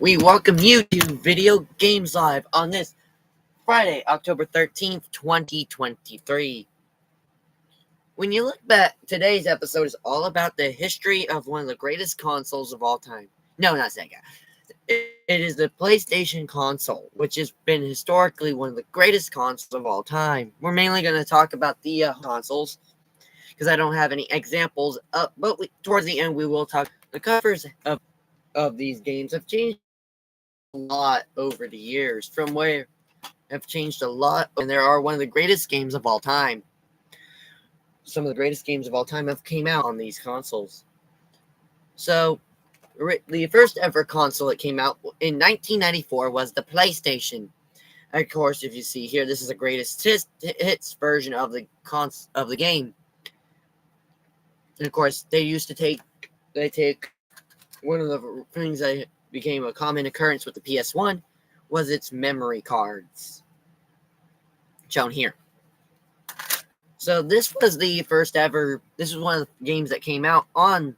We welcome you to Video Games Live on this Friday, October 13th, 2023. When you look back, today's episode is all about the history of one of the greatest consoles of all time. No, not Sega. It is the PlayStation console, which has been historically one of the greatest consoles of all time. We're mainly going to talk about the consoles because I don't have any examples up, but towards the end we will talk. The covers of these games have changed a lot over the years, from where have changed a lot, and there are one of the greatest games of all time. Some of the greatest games of all time have came out on these consoles. So, the first ever console that came out in 1994 was the PlayStation. Of course, if you see here, this is the greatest hits version of the game. And of course, they take one of the things that became a common occurrence with the PS1 was its memory cards, shown here. So this was the first ever. This was one of the games that came out on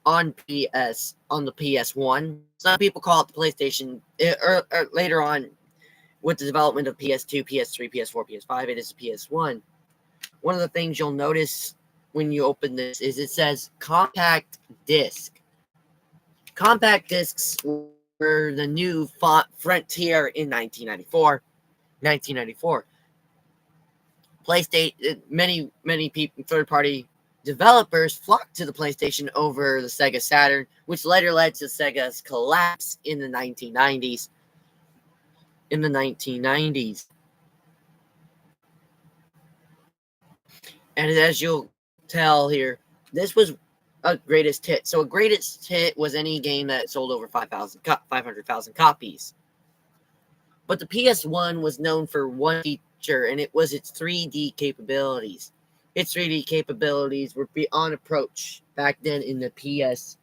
the PS1. Some people call it the PlayStation. Or later on, with the development of PS2, PS3, PS4, PS5, it is the PS1. One of the things you'll notice when you open this is it says compact disc. Compact discs were the new frontier in 1994. PlayStation, many people, third-party developers flocked to the PlayStation over the Sega Saturn, which later led to Sega's collapse in the 1990s. And as you'll tell here, this was a greatest hit. So a greatest hit was any game that sold over 500,000 copies. But the PS1 was known for one feature, and it was its 3D capabilities. Its 3D capabilities were beyond approach back then in the PS1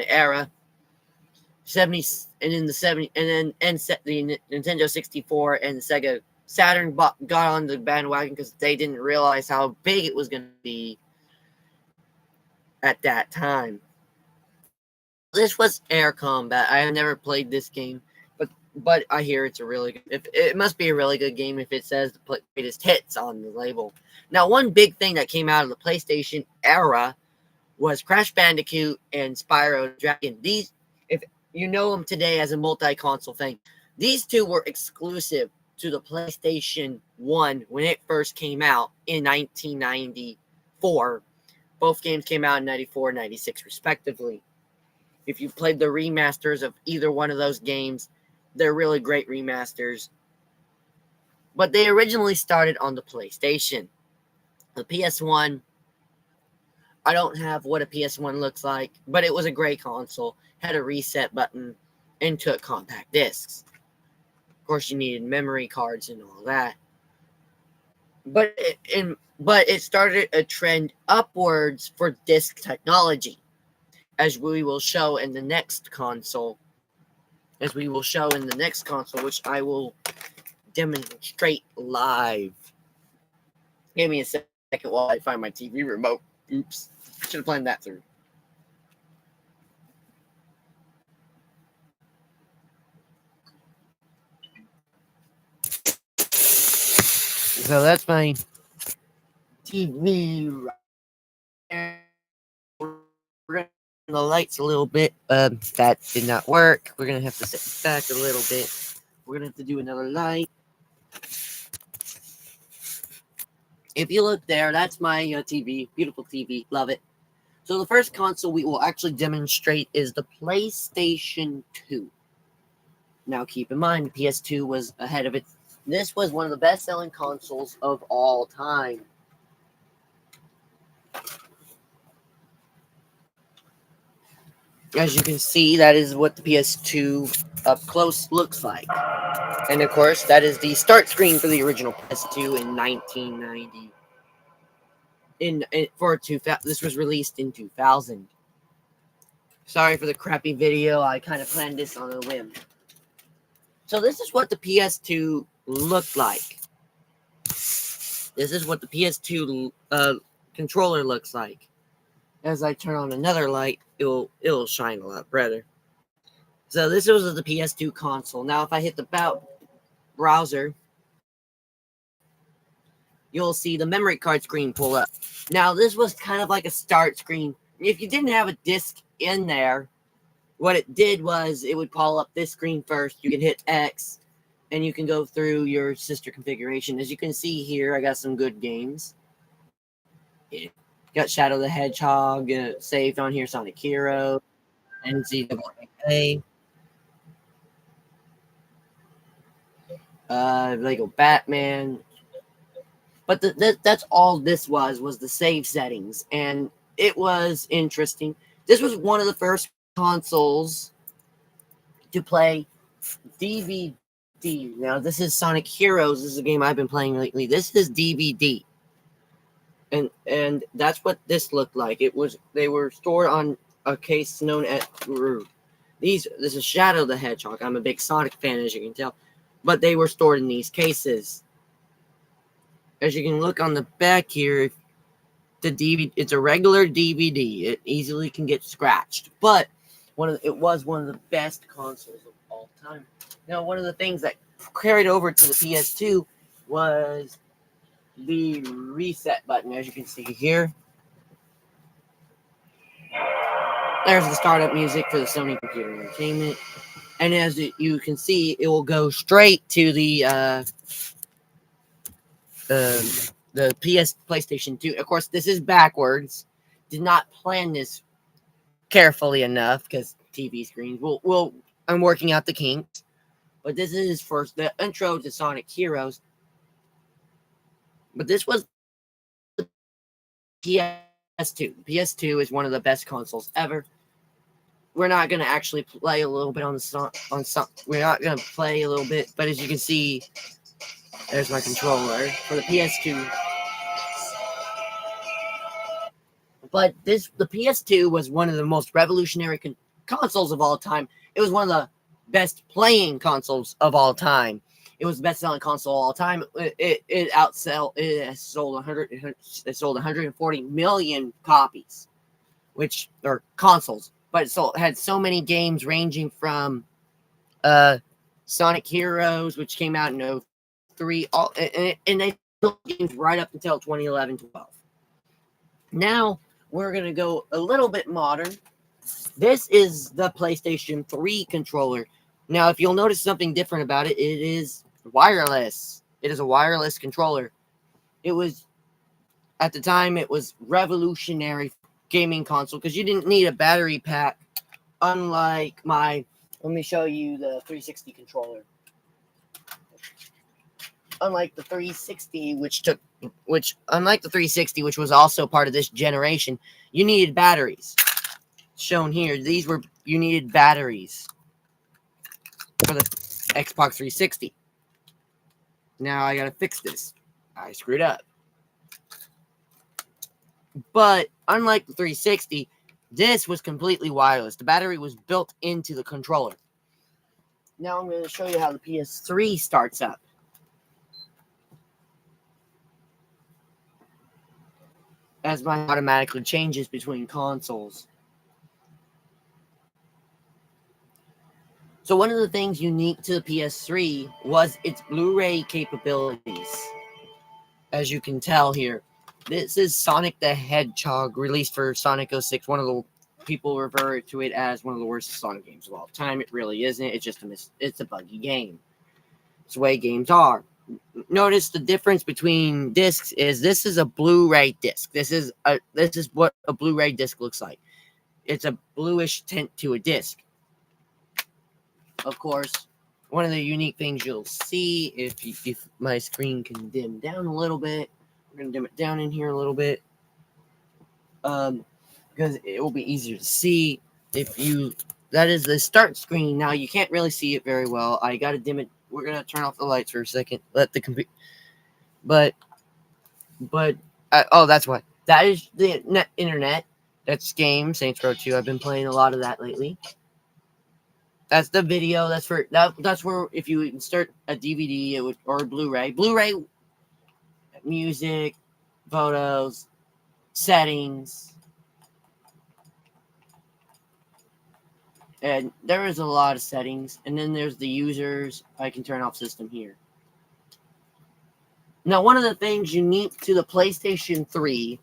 era. The Nintendo 64 and the Sega Saturn got on the bandwagon because they didn't realize how big it was going to be at that time. This was Air Combat. I have never played this game, but I hear it's a really good. It must be a really good game if it says the greatest hits on the label. Now, one big thing that came out of the PlayStation era was Crash Bandicoot and Spyro the Dragon. These, if you know them today as a multi-console thing, these two were exclusive to the PlayStation 1 when it first came out in 1994. Both games came out in 94 and 96, respectively. If you played the remasters of either one of those games, they're really great remasters. But they originally started on the PlayStation. The PS1, I don't have what a PS1 looks like, but it was a great console. Had a reset button and took compact discs. Of course, you needed memory cards and all that. But it started a trend upwards for disc technology, as we will show in the next console. Which I will demonstrate live. Give me a second while I find my TV remote. Oops. Should have planned that through. So that's my TV. We're going to turn the lights a little bit. That did not work. We're going to have to set it back a little bit. We're going to have to do another light. If you look there, that's my TV. Beautiful TV. Love it. So the first console we will actually demonstrate is the PlayStation 2. Now keep in mind, the PS2 was ahead of it. This was one of the best-selling consoles of all time. As you can see, that is what the PS2 up close looks like. And of course, that is the start screen for the original PS2 in 1990. This was released in 2000. Sorry for the crappy video. I kind of planned this on a whim. So this is what the PS2 looked like. This is what the PS2 controller looks like. As I turn on another light, it'll shine a lot brighter. So this was the PS2 console. Now, if I hit the browser, you'll see the memory card screen pull up. Now, this was kind of like a start screen. If you didn't have a disc in there, what it did was it would pull up this screen first. You can hit X, and you can go through your sister configuration. As you can see here, I got some good games. Yeah. Got Shadow the Hedgehog saved on here, Sonic Hero, NCAA, Lego Batman. But that's all this was the save settings, and it was interesting. This was one of the first consoles to play DVD. Now, this is Sonic Heroes. This is a game I've been playing lately. This is DVD. And that's what this looked like. They were stored on a case known as this is Shadow the Hedgehog. I'm a big Sonic fan, as you can tell, but they were stored in these cases. As you can look on the back here, the DVD, it's a regular DVD. It easily can get scratched, but it was one of the best consoles of all time. Now, one of the things that carried over to the PS2 was the reset button. As you can see here, there's the startup music for the Sony Computer Entertainment, and as you can see, it will go straight to the PlayStation 2. Of course, this is backwards. Did not plan this carefully enough because TV screens. I'm working out the kinks, but this is first the intro to Sonic Heroes. But this was the PS2. PS2 is one of the best consoles ever. We're not gonna actually play a little bit on we're not gonna play a little bit, but as you can see, there's my controller for the PS2. But the PS2 was one of the most revolutionary consoles of all time. It was one of the best playing consoles of all time. It was the best selling console of all time. It sold 140 million copies, which are consoles. But it had so many games ranging from Sonic Heroes, which came out in 03, and they built games right up until 2011-12. Now we're going to go a little bit modern. This is the PlayStation 3 controller. Now, if you'll notice something different about it, it is wireless. It is a wireless controller. It was, at the time, it was revolutionary gaming console because you didn't need a battery pack, unlike let me show you the 360 controller. Unlike the 360, unlike the 360, which was also part of this generation, you needed batteries. Shown here, you needed batteries for the Xbox 360. Now I gotta fix this. I screwed up. But unlike the 360, this was completely wireless. The battery was built into the controller. Now I'm going to show you how the PS3 starts up. As mine automatically changes between consoles. So one of the things unique to the PS3 was its Blu-ray capabilities. As you can tell here, this is Sonic the Hedgehog, released for Sonic 06. One of the people refer to it as one of the worst Sonic games of all time. It really isn't. It's just it's a buggy game. It's the way games are. Notice the difference between discs is this is a Blu-ray disc. This is what a Blu-ray disc looks like. It's a bluish tint to a disc. Of course, one of the unique things you'll see if my screen can dim down a little bit, we're gonna dim it down in here a little bit, because it will be easier to see that is the start screen. Now you can't really see it very well. I gotta dim it. We're gonna turn off the lights for a second. Let the computer. But that's why. That is the internet. That's game Saints Row 2. I've been playing a lot of that lately. That's the video. That's where if you insert a DVD or a Blu-ray, music, photos, settings. And there is a lot of settings. And then there's the users. I can turn off system here. Now, one of the things unique to the PlayStation 3,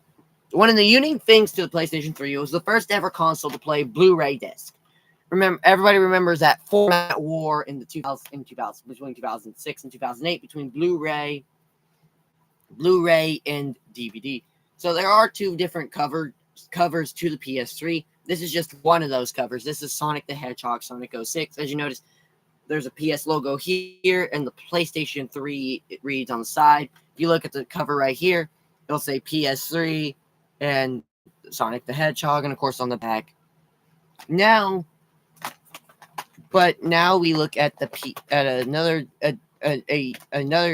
one of the unique things to the PlayStation 3, it was the first ever console to play Blu-ray disc. Remember, everybody remembers that format war in the 2000 between 2006 and 2008 between Blu-ray and DVD. So there are two different covers to the PS3. This is just one of those covers. This is Sonic the Hedgehog, Sonic 06. As you notice, there's a PS logo here, and the PlayStation 3 it reads on the side. If you look at the cover right here, it'll say PS3 and Sonic the Hedgehog, and of course on the back. Now we look at another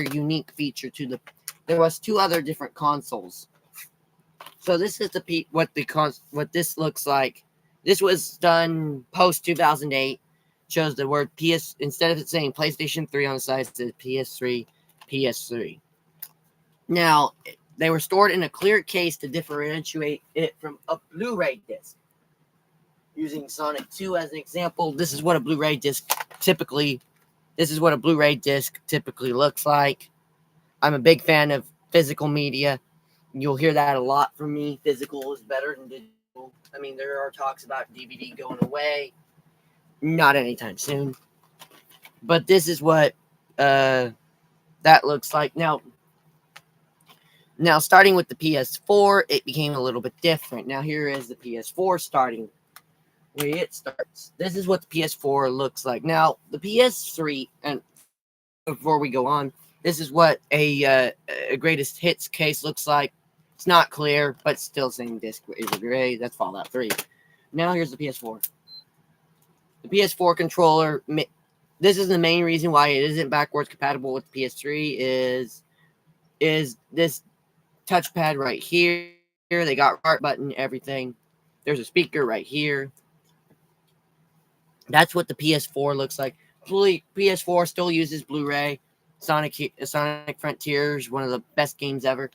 unique feature to the. There was two other different consoles. So this is what this looks like. This was done post 2008. Shows the word PS instead of it saying PlayStation 3 on the side, it says PS3. Now they were stored in a clear case to differentiate it from a Blu-ray disc. Using Sonic 2 as an example, this is what a Blu-ray disc typically looks like. I'm a big fan of physical media. You'll hear that a lot from me. Physical is better than digital. I mean, there are talks about DVD going away. Not anytime soon. But this is what that looks like. Now, starting with the PS4, it became a little bit different. Now, here is the PS4 starting where it starts. This is what the PS4 looks like. Now, the PS3, and before we go on, this is what a greatest hits case looks like. It's not clear, but still same disc is gray. That's Fallout 3. Now, here's the PS4. The PS4 controller, this is the main reason why it isn't backwards compatible with the PS3 is this touchpad right here. They got start button, everything. There's a speaker right here. That's what the PS4 looks like. PS4 still uses Blu-ray. Sonic Frontiers, one of the best games ever.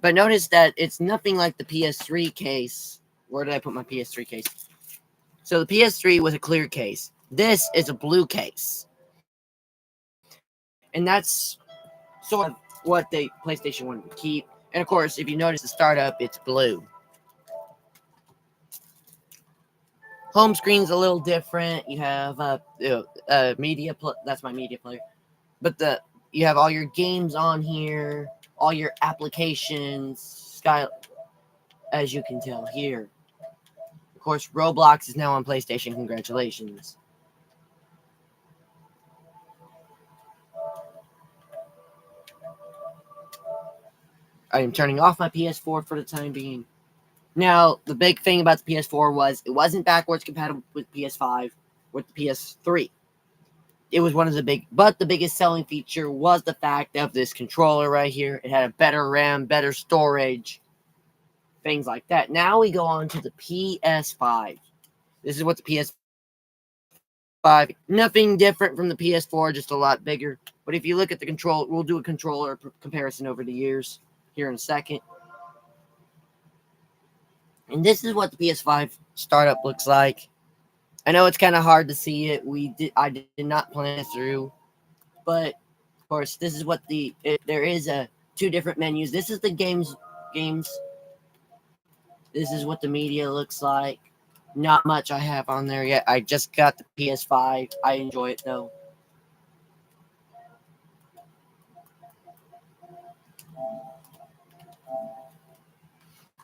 But notice that it's nothing like the PS3 case. Where did I put my PS3 case? So the PS3 was a clear case. This is a blue case. And that's sort of what the PlayStation wanted to keep. And of course, if you notice the startup, it's blue. Home screen's a little different. You have media. That's my media player. But you have all your games on here, all your applications. As you can tell here. Of course, Roblox is now on PlayStation. Congratulations. I am turning off my PS4 for the time being. Now, the big thing about the PS4 was it wasn't backwards compatible with PS5, with the PS3. It was one of the biggest selling feature was the fact of this controller right here. It had a better RAM, better storage, things like that. Now we go on to the PS5. This is what the PS5, nothing different from the PS4, just a lot bigger. But if you look at the control, we'll do a controller comparison over the years here in a second. And this is what the PS5 startup looks like. I know it's kind of hard to see it. I did not plan it through. But, of course, this is what there is two different menus. This is the games. This is what the media looks like. Not much I have on there yet. I just got the PS5. I enjoy it, though.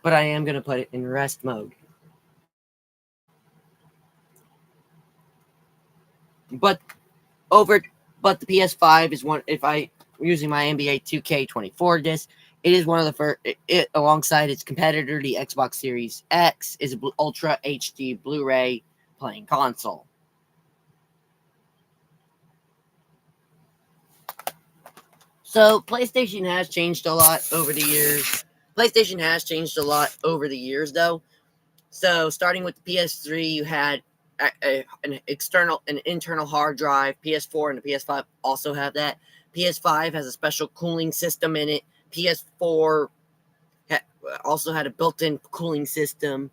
But I am going to put it in rest mode. But the PS5 is one. If I using my NBA 2K24 disc, it is one of the first. It alongside its competitor, the Xbox Series X, is an Ultra HD Blu-ray playing console. So PlayStation has changed a lot over the years. Though. So starting with the PS3, you had an internal hard drive. PS4 and the PS5 also have that. PS5 has a special cooling system in it. PS4 also had a built-in cooling system.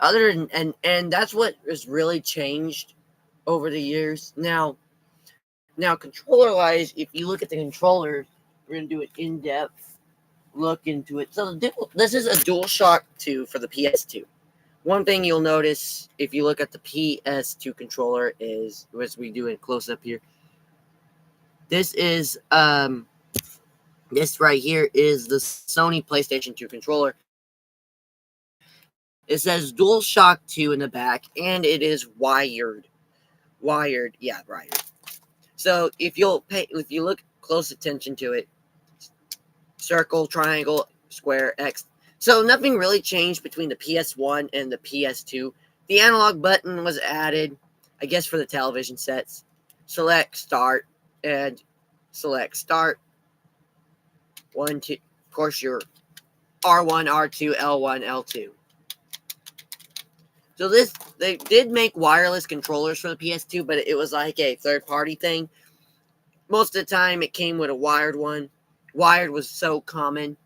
Other than, and that's what has really changed over the years. Now controller wise, if you look at the controllers, we're gonna do an in-depth look into it. So this is a DualShock 2 for the PS2. One thing you'll notice if you look at the PS2 controller is, as we do it close up here, this is this right here is the Sony PlayStation 2 controller. It says DualShock 2 in the back, and it is wired. Wired. So if you look close attention to it, circle, triangle, square, X. So nothing really changed between the PS1 and the PS2. The analog button was added, I guess, for the television sets. Select start and select start. 1, 2. Of course, your R1, R2, L1, L2. So they did make wireless controllers for the PS2, but it was like a third-party thing. Most of the time, it came with a wired one. Wired was so common.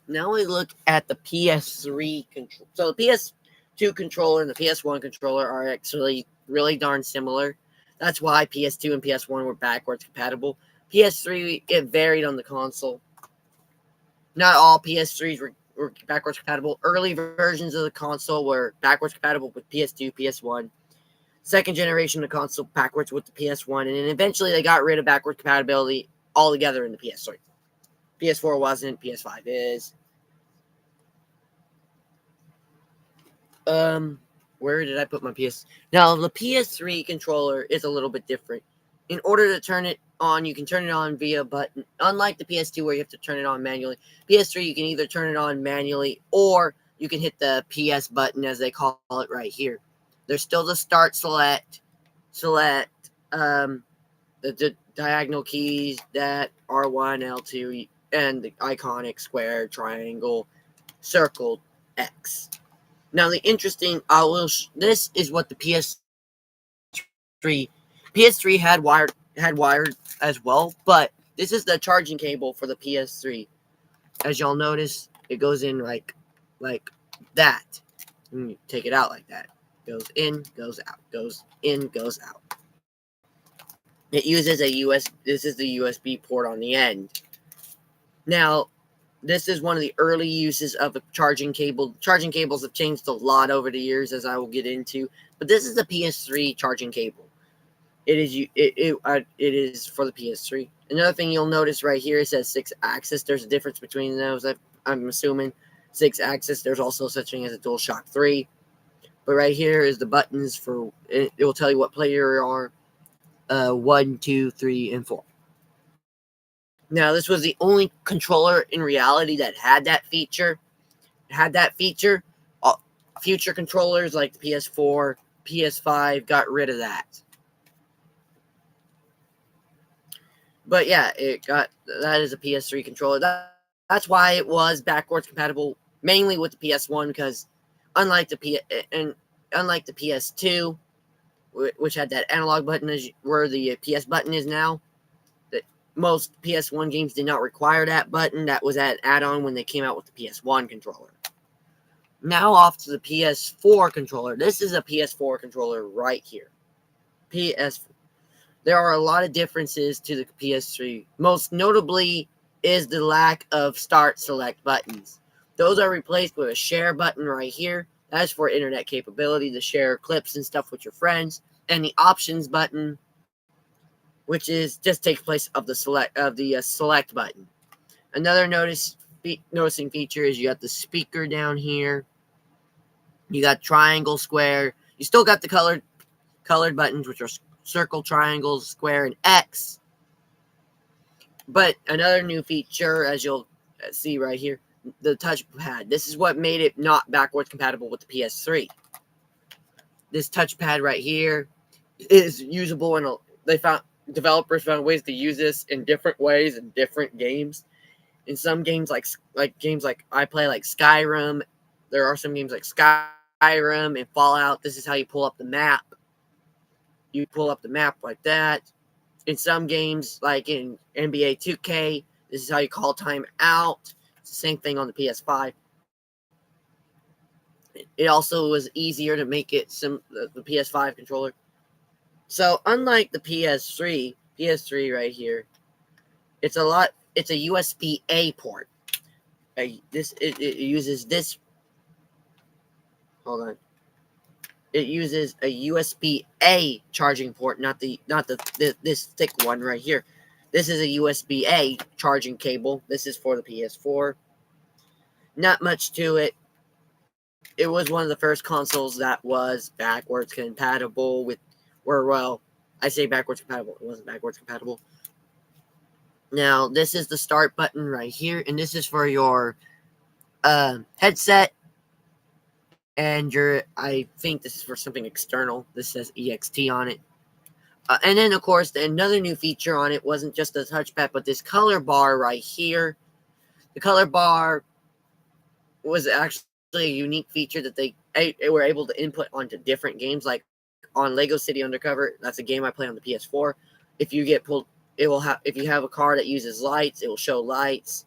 Now we look at the PS3 control. So the PS2 controller and the PS1 controller are actually really darn similar. That's why PS2 and PS1 were backwards compatible. PS3, it varied on the console. Not all PS3s were backwards compatible. Early versions of the console were backwards compatible with PS2, PS1. Second generation of the console backwards with the PS1, and then eventually they got rid of backward compatibility altogether in the PS3. PS4 wasn't, PS5 is. Where did I put my PS? Now, the PS3 controller is a little bit different. In order to turn it on, you can turn it on via button. Unlike the PS2 where you have to turn it on manually, PS3 you can either turn it on manually or you can hit the PS button, as they call it right here. There's still the start, select, the diagonal keys, that R1, L2, and the iconic square, triangle, circle, X. Now the interesting, this is what the PS3 had wired as well, but this is the charging cable for the PS3. As y'all notice, it goes in like that. And you take it out like that. Goes in, goes out, goes in, goes out. It uses this is the USB port on the end. Now, this is one of the early uses of a charging cable. Charging cables have changed a lot over the years, as I will get into. But this is the PS3 charging cable. It is for the PS3. Another thing you'll notice right here, it says 6-axis. There's a difference between those. I'm assuming 6-axis. There's also such thing as a DualShock 3. But right here is the buttons for it. It will tell you what player you are. 1, 2, 3, and 4. Now, this was the only controller in reality that had that feature. Future controllers like the PS4, PS5 got rid of that. But yeah, that is a PS3 controller. That's why it was backwards compatible mainly with the PS1, because unlike the PS2, which had that analog button where the PS button is now, that most PS1 games did not require that button. That was that add-on when they came out with the PS1 controller. Now off to the PS4 controller. This is a PS4 controller right here. There are a lot of differences to the PS3. Most notably is the lack of start select buttons. Those are replaced with a share button right here. That's for internet capability to share clips and stuff with your friends. And the options button, which just takes place of the select button. Another noticing feature is you got the speaker down here. You got triangle, square. You still got the colored buttons, which are circle, triangle, square, and X. But another new feature, as you'll see right here, the touchpad. This is what made it not backwards compatible with the PS3. This touchpad right here is usable, and developers found ways to use this in different ways in different games. In some games, like games like I play, like Skyrim, there are some games like Skyrim and Fallout. This is how you pull up the map. You pull up the map like that. In some games, like in NBA 2K, this is how you call time out. It's the same thing on the PS5. It also was easier to make it the PS5 controller. So unlike the PS3 right here, it's a USB-A port. It uses this. Hold on. It uses a USB-A charging port, not this thick one right here. This is a USB-A charging cable. This is for the PS4. Not much to it. It was one of the first consoles that was backwards compatible with, I say backwards compatible. It wasn't backwards compatible. Now, this is the start button right here, and this is for your headset. And I think this is for something external. This says EXT on it. And then, of course, another new feature on it wasn't just the touchpad, but this color bar right here. The color bar was actually a unique feature that they were able to input onto different games, like on Lego City Undercover. That's a game I play on the PS4. If you get pulled, it will have. If you have a car that uses lights, it will show lights.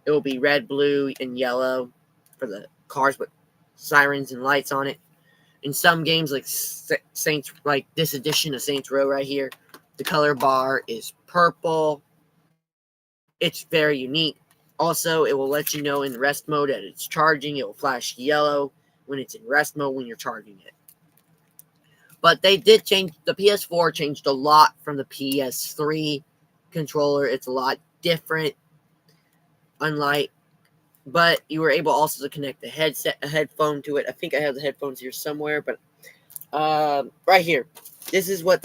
It will be red, blue, and yellow for the cars with sirens and lights on it. In some games, like Saints, like this edition of Saints Row right here, the color bar is purple. It's very unique. Also, it will let you know in rest mode that it's charging. It will flash yellow when it's in rest mode when you're charging it. But they did change. The PS4 changed a lot from the PS3 controller. It's a lot different. But you were able also to connect a headphone to it. I think I have the headphones here somewhere, but right here. This is this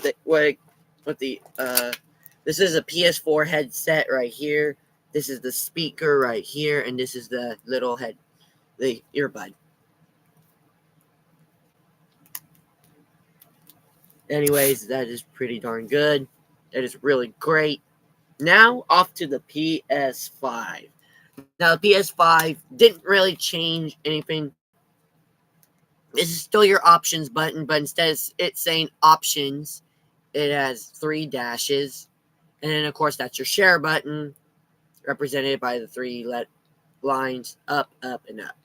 is a PS4 headset right here. This is the speaker right here, and this is the the earbud. Anyways, that is pretty darn good. That is really great. Now, off to the PS5. Now, the PS5 didn't really change anything. This is still your options button, but instead of it saying options, it has 3 dashes. And then, of course, that's your share button, represented by the 3 lines up, and up.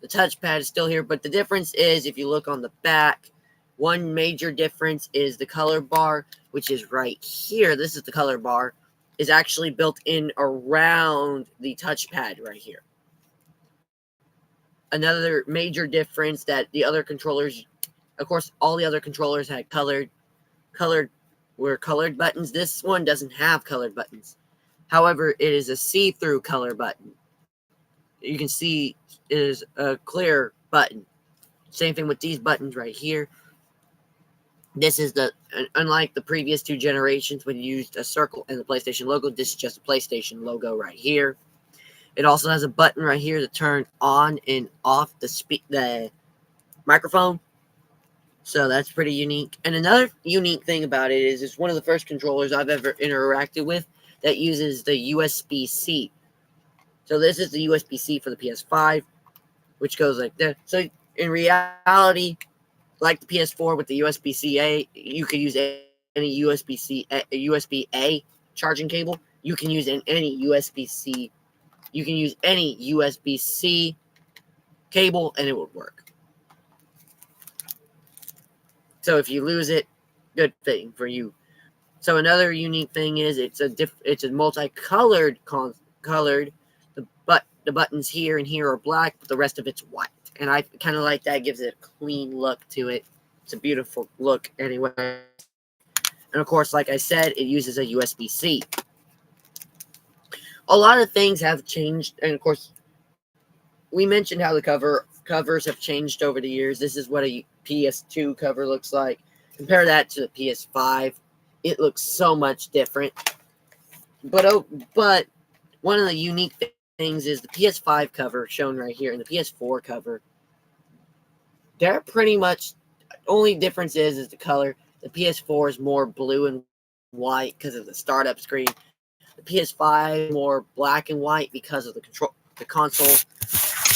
The touchpad is still here, but the difference is, if you look on the back, one major difference is the color bar, which is right here. This is the color bar, is actually built in around the touchpad right here. Another major difference that the other controllers, of course, all the other controllers had colored buttons. This one doesn't have colored buttons. However, it is a see-through color button. You can see it is a clear button. Same thing with these buttons right here. This is unlike the previous 2 generations when you used a circle and the PlayStation logo, this is just a PlayStation logo right here. It also has a button right here to turn on and off the microphone. So that's pretty unique. And another unique thing about it is it's one of the first controllers I've ever interacted with that uses the USB-C. So this is the USB-C for the PS5, which goes like that. So in reality, like the PS4 with the USB-C-A, you could use any USB-A charging cable. You can use any USB-C. You can use any USB-C cable, and it would work. So if you lose it, good thing for you. So another unique thing is it's a multicolored colored. The buttons here and here are black, but the rest of it's white. And I kind of like that. It gives it a clean look to it. It's a beautiful look anyway. And of course, like I said, it uses a USB-C. A lot of things have changed. And of course, we mentioned how the covers have changed over the years. This is what a PS2 cover looks like. Compare that to the PS5. It looks so much different. But one of the unique things is the PS5 cover shown right here and the PS4 cover. They're pretty much, only difference is the color. The PS4 is more blue and white because of the startup screen. The PS5 is more black and white because of the console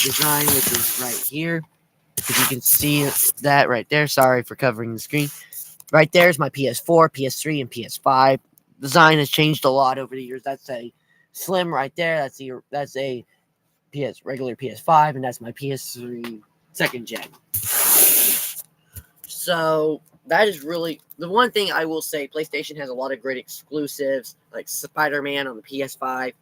design, which is right here. If you can see that right there. Sorry for covering the screen. Right there is my PS4, PS3, and PS5. Design has changed a lot over the years. That's a slim right there. That's a regular PS5, and that's my PS3 second gen. So that is really the one thing I will say. PlayStation has a lot of great exclusives, like Spider-Man on the PS5.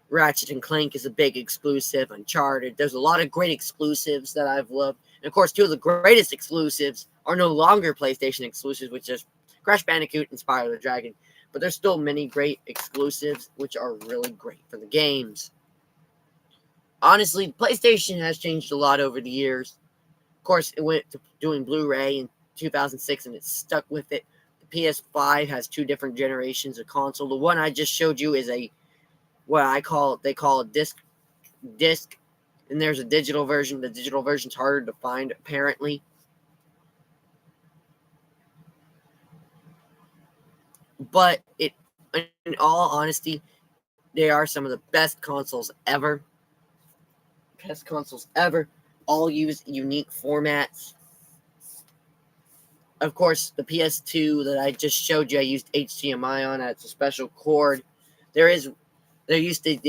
Ratchet and Clank is a big exclusive. Uncharted. There's a lot of great exclusives that I've loved. And of course, two of the greatest exclusives are no longer PlayStation exclusives, which is Crash Bandicoot and Spyro the Dragon. But there's still many great exclusives, which are really great for the games. Honestly, PlayStation has changed a lot over the years. Of course, it went to doing Blu-ray in 2006, and it stuck with it. The PS5 has two different generations of console. The one I just showed you is they call a disc, and there's a digital version. The digital version's harder to find, apparently. But in all honesty, they are some of the best consoles ever. Best consoles ever. All use unique formats. Of course, the PS2 that I just showed you, I used HDMI on. It's a special cord. They used to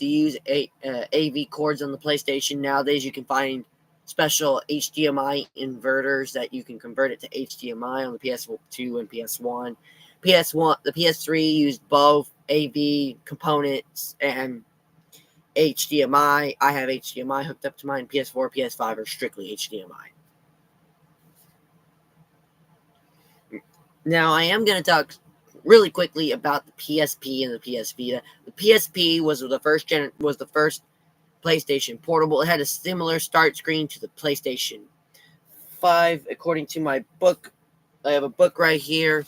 use AV cords on the PlayStation. Nowadays, you can find special HDMI inverters that you can convert it to HDMI on the PS2 and PS1. The PS3 used both AV components and HDMI. I have HDMI hooked up to mine. PS4, PS5 are strictly HDMI. Now, I am going to talk really quickly about the PSP and the PS Vita. The PSP was the first PlayStation Portable. It had a similar start screen to the PlayStation 5, according to my book. I have a book right here.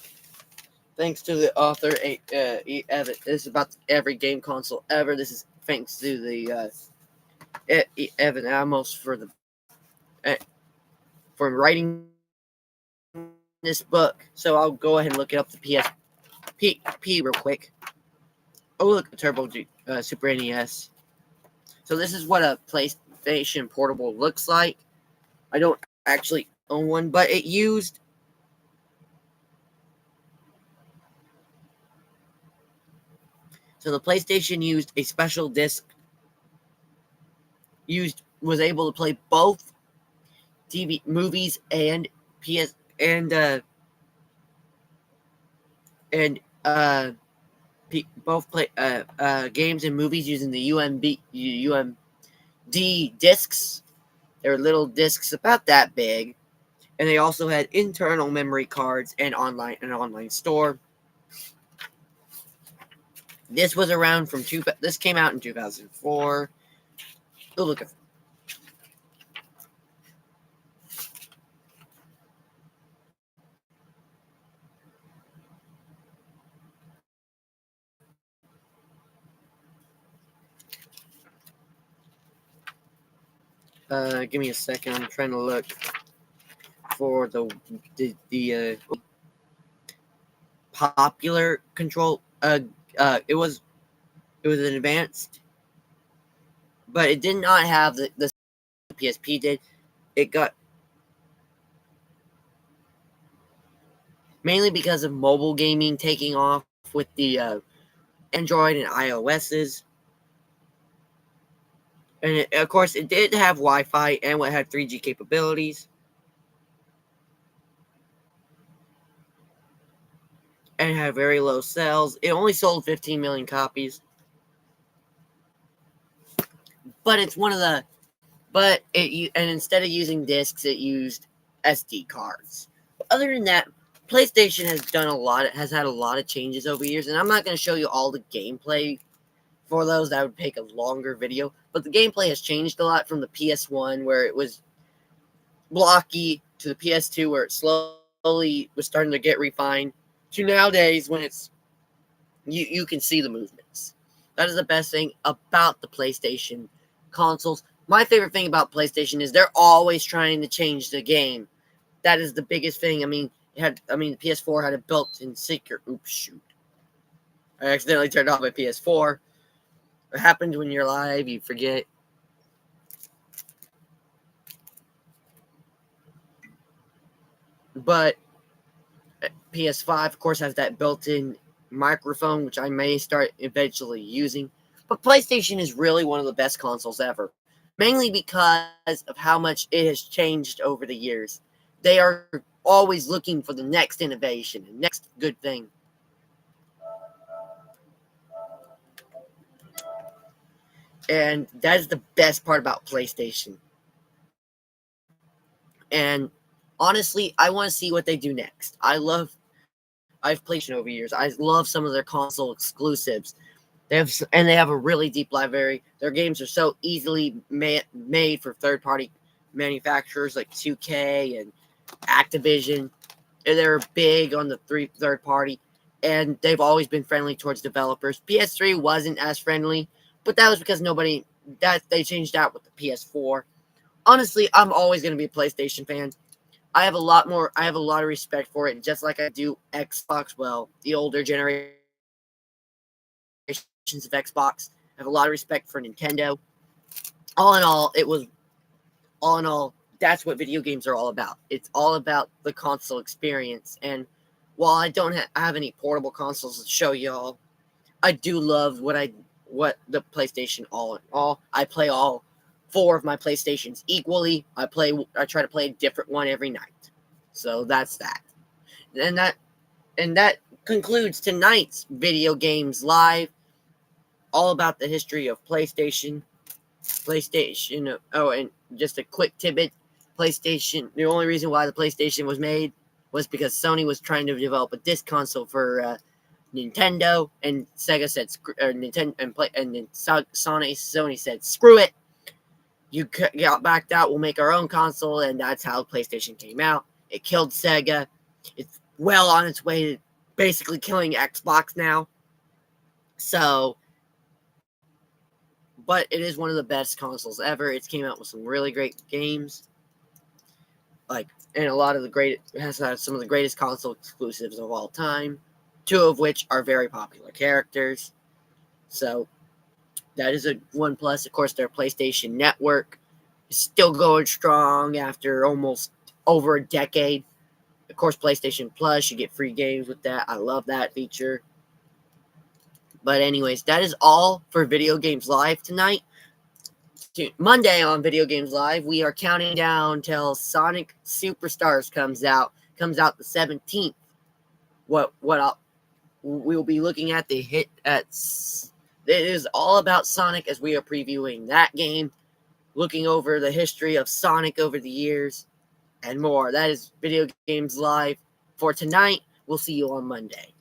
Thanks to the author, Evan. This is about every game console ever. This is thanks to the Evan Amos for writing this book. So I'll go ahead and look it up, the PSP real quick. Oh, look, the Turbo Super NES. So this is what a PlayStation Portable looks like. I don't actually own one, but it used so the PlayStation used a special disc. Was able to play both TV movies and PS and both play games and movies using the UMD discs. They were little discs about that big, and they also had internal memory cards and an online store. This was around this came out in 2004. Oh, look at give me a second. I'm trying to look for the popular control. It was an advanced, but it did not have the PSP did. It got mainly because of mobile gaming taking off with the Android and iOS's. And of course, it did have Wi-Fi and it had 3G capabilities. And it had very low sales. It only sold 15 million copies. But it's one of the... and instead of using discs, it used SD cards. But other than that, PlayStation has had a lot of changes over years. And I'm not going to show you all the gameplay for those. That would take a longer video. But the gameplay has changed a lot from the PS1, where it was blocky, to the PS2, where it slowly was starting to get refined, to nowadays when it's you can see the movements. That is the best thing about the PlayStation consoles. My favorite thing about PlayStation is they're always trying to change the game. That is the biggest thing. The PS4 had a built-in secret. Oops, shoot. I accidentally turned off my PS4. What happens when you're live? You forget. But PS5, of course, has that built-in microphone, which I may start eventually using. But PlayStation is really one of the best consoles ever. mainly because of how much it has changed over the years. They are always looking for the next innovation, the next good thing. And that is the best part about PlayStation. And honestly, I want to see what they do next. I've played over years. I love some of their console exclusives. They have a really deep library. Their games are so easily made for third party manufacturers like 2K and Activision. They're big on the third party, and they've always been friendly towards developers. PS3 wasn't as friendly, but that was because they changed out with the PS4. Honestly, I'm always going to be a PlayStation fan. I have a lot of respect for it, just like I do Xbox. Well, the older generations of Xbox. I have a lot of respect for Nintendo. All in all, all in all, that's what video games are all about. It's all about the console experience. And while I don't have any portable consoles to show y'all, I do love what the PlayStation all in all. I play all four of my PlayStations equally. I try to play a different one every night. So that's that. And that concludes tonight's Video Games Live, all about the history of PlayStation. Oh, and just a quick tidbit: PlayStation. The only reason why the PlayStation was made was because Sony was trying to develop a disc console for Nintendo, and Sega said Nintendo and then Sony said screw it. You got backed out. We'll make our own console, and that's how PlayStation came out. It killed Sega. It's well on its way to basically killing Xbox now. So, but it is one of the best consoles ever. It's came out with some really great games, and it has had some of the greatest console exclusives of all time. Two of which are very popular characters. So that is a one plus. Of course, their PlayStation Network is still going strong after almost over a decade. Of course, PlayStation Plus, you get free games with that. I love that feature. But anyways, that is all for Video Games Live tonight. Monday on Video Games Live, we are counting down till Sonic Superstars comes out. Comes out the 17th. We'll be looking at the hit at. It is all about Sonic as we are previewing that game, looking over the history of Sonic over the years, and more. That is Video Games Live for tonight. We'll see you on Monday.